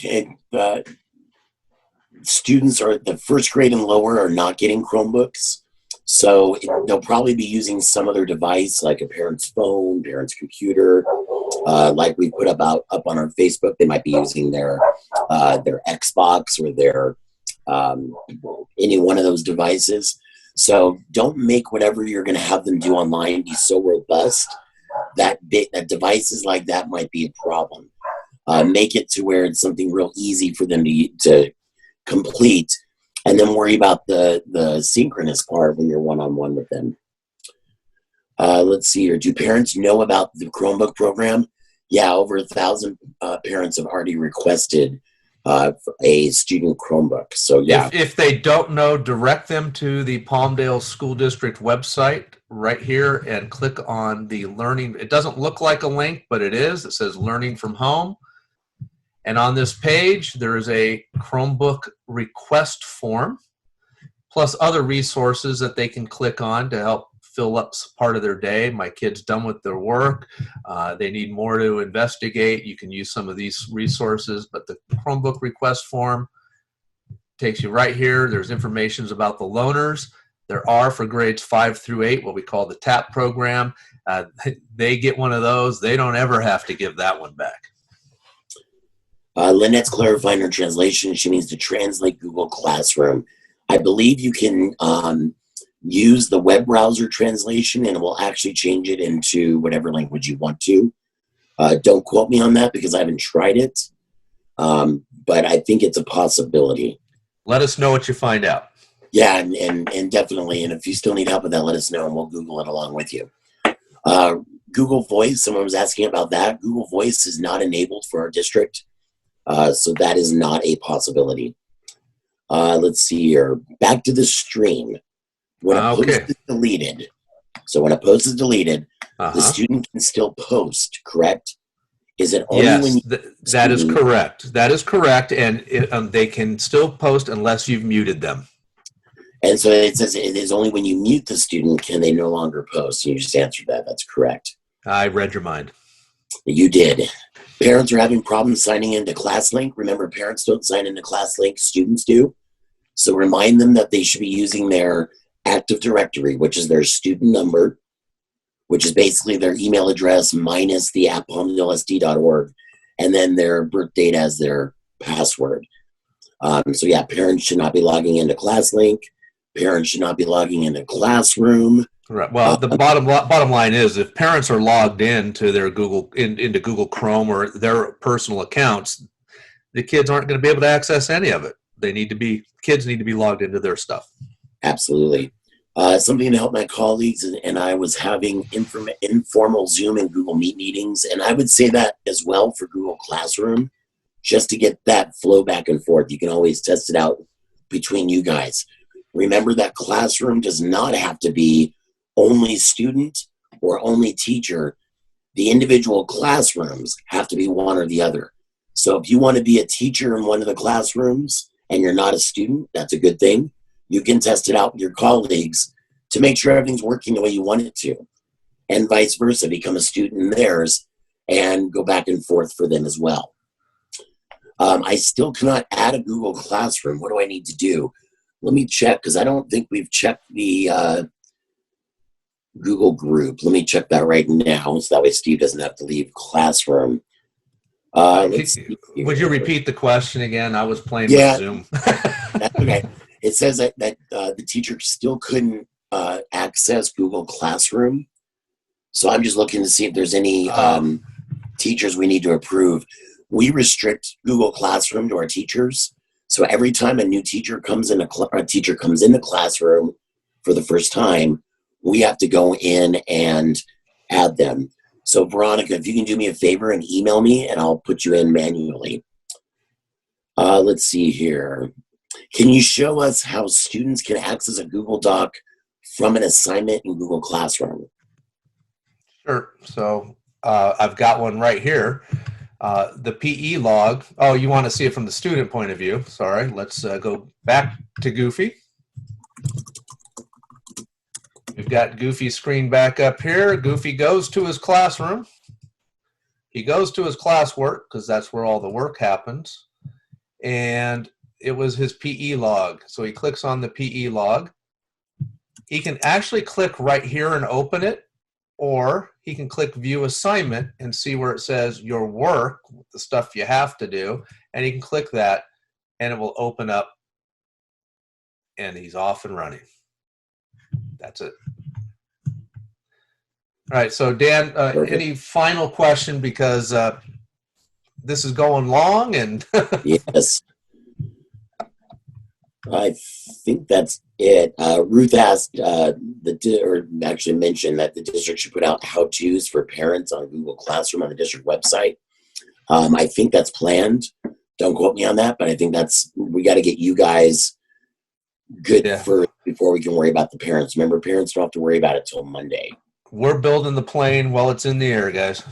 students are the first grade and lower are not getting Chromebooks, so they'll probably be using some other device, like a parent's phone, parent's computer. Like we put up on our Facebook, they might be using their Xbox or their any one of those devices. So don't make whatever you're going to have them do online be so robust that devices like that might be a problem. Make it to where it's something real easy for them to complete, and then worry about the synchronous part when you're one-on-one with them. Let's see here. Do parents know about the Chromebook program? Yeah, over 1,000 parents have already requested a student Chromebook. So yeah. If they don't know, direct them to the Palmdale School District website right here and click on the learning. It doesn't look like a link, but it is. It says Learning from Home. And on this page, there is a Chromebook request form, plus other resources that they can click on to help fill up part of their day. My kid's done with their work. They need more to investigate. You can use some of these resources, but the Chromebook request form takes you right here. There's information about the loaners. There are, for grades 5 through 8, what we call the TAP program. They get one of those. They don't ever have to give that one back. Lynette's clarifying her translation. She means to translate Google Classroom. I believe you can use the web browser translation, and it will actually change it into whatever language you want to. Don't quote me on that because I haven't tried it, but I think it's a possibility. Let us know what you find out. Yeah, and definitely. And if you still need help with that, let us know, and we'll Google it along with you. Google Voice, someone was asking about that. Google Voice is not enabled for our district, so that is not a possibility. Let's see here. Back to the stream. When a post Okay. is deleted, so when a post is deleted, the student can still post, correct? Is it only when Yes, that is correct. That is correct, and they can still post unless you've muted them. And so it says it is only when you mute the student can they no longer post. You just answered that. That's correct. I read your mind. You did. Parents are having problems signing into ClassLink. Remember, parents don't sign into ClassLink, students do. So remind them that they should be using their Active Directory, which is their student number, which is basically their email address minus the @palmdalesd.org, and then their birth date as their password. So yeah, parents should not be logging into ClassLink. Parents should not be logging into Classroom. Right. Well, the bottom line is, if parents are logged into their into Google Chrome or their personal accounts, the kids aren't going to be able to access any of it. Kids need to be logged into their stuff. Absolutely. Something to help my colleagues, and I was having informal Zoom and Google Meet meetings, and I would say that as well for Google Classroom, just to get that flow back and forth. You can always test it out between you guys. Remember that Classroom does not have to be only student or only teacher. The individual classrooms have to be one or the other. So if you want to be a teacher in one of the classrooms and you're not a student, that's a good thing. You can test it out with your colleagues to make sure everything's working the way you want it to. And vice versa, become a student in theirs and go back and forth for them as well. I still cannot add a Google Classroom. What do I need to do? Let me check, because I don't think we've checked the Google group. Let me check that right now, so that way Steve doesn't have to leave Classroom. Would you repeat the question again? I was playing with Zoom. Okay. It says that the teacher still couldn't access Google Classroom. So I'm just looking to see if there's any teachers we need to approve. We restrict Google Classroom to our teachers. So every time a new teacher comes in the classroom for the first time, we have to go in and add them. So Veronica, if you can do me a favor and email me, and I'll put you in manually. Let's see here. Can you show us how students can access a Google Doc from an assignment in Google Classroom? Sure. So I've got one right here. The PE log. Oh, you want to see it from the student point of view. Sorry. Let's go back to Goofy. We've got Goofy's screen back up here. Goofy goes to his classroom. He goes to his classwork because that's where all the work happens. And it was his PE log. So he clicks on the PE log. He can actually click right here and open it, or he can click View Assignment and see where it says your work, the stuff you have to do, and he can click that and it will open up and he's off and running. That's it. All right, so Dan, any final question, because this is going long and Yes. I think that's it. Ruth asked, or actually mentioned that the district should put out how-tos for parents on Google Classroom on the district website. I think that's planned. Don't quote me on that, but I think we got to get you guys good first before we can worry about the parents. Remember, parents don't have to worry about it till Monday. We're building the plane while it's in the air, guys.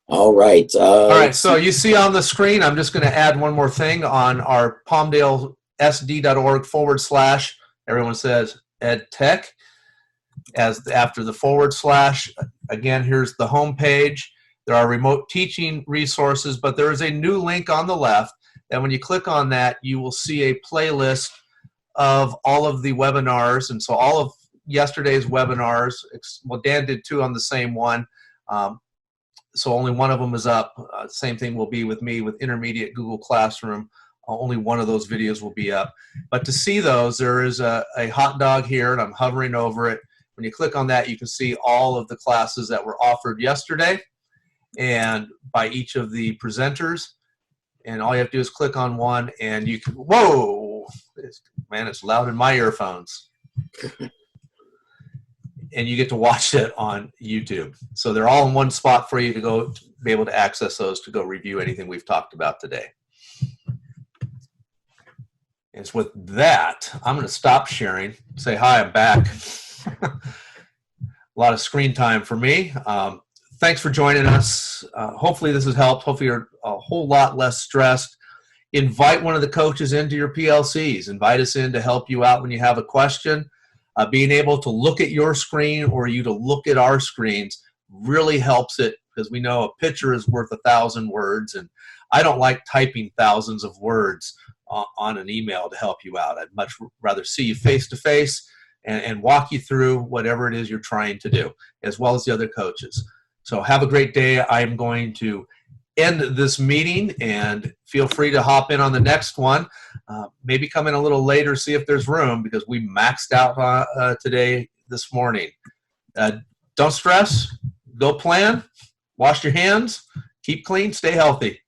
All right. All right, so you see on the screen, I'm just going to add one more thing on our palmdalesd.org/, everyone says EdTech, after the /. Again, here's the home page. There are remote teaching resources, but there is a new link on the left, and when you click on that, you will see a playlist of all of the webinars, and so all of yesterday's webinars, well, Dan did 2 on the same one, so only one of them is up. Same thing will be with me with Intermediate Google Classroom. Only one of those videos will be up. But to see those, there is a hot dog here, and I'm hovering over it. When you click on that, you can see all of the classes that were offered yesterday and by each of the presenters. And all you have to do is click on one, and you can, whoa, man, it's loud in my earphones. and you get to watch it on YouTube. So they're all in one spot for you to go to be able to access those to go review anything we've talked about today. And with that, I'm going to stop sharing. Say hi, I'm back. A lot of screen time for me. Thanks for joining us. Hopefully this has helped. Hopefully you're a whole lot less stressed. Invite one of the coaches into your PLCs. Invite us in to help you out when you have a question. Being able to look at your screen or you to look at our screens really helps it, because we know a picture is worth 1,000 words, and I don't like typing thousands of words on an email to help you out. I'd much rather see you face to face and walk you through whatever it is you're trying to do, as well as the other coaches. So have a great day. I'm going to end this meeting, and feel free to hop in on the next one. Maybe come in a little later, see if there's room, because we maxed out today, this morning. Don't stress. Go plan. Wash your hands. Keep clean. Stay healthy.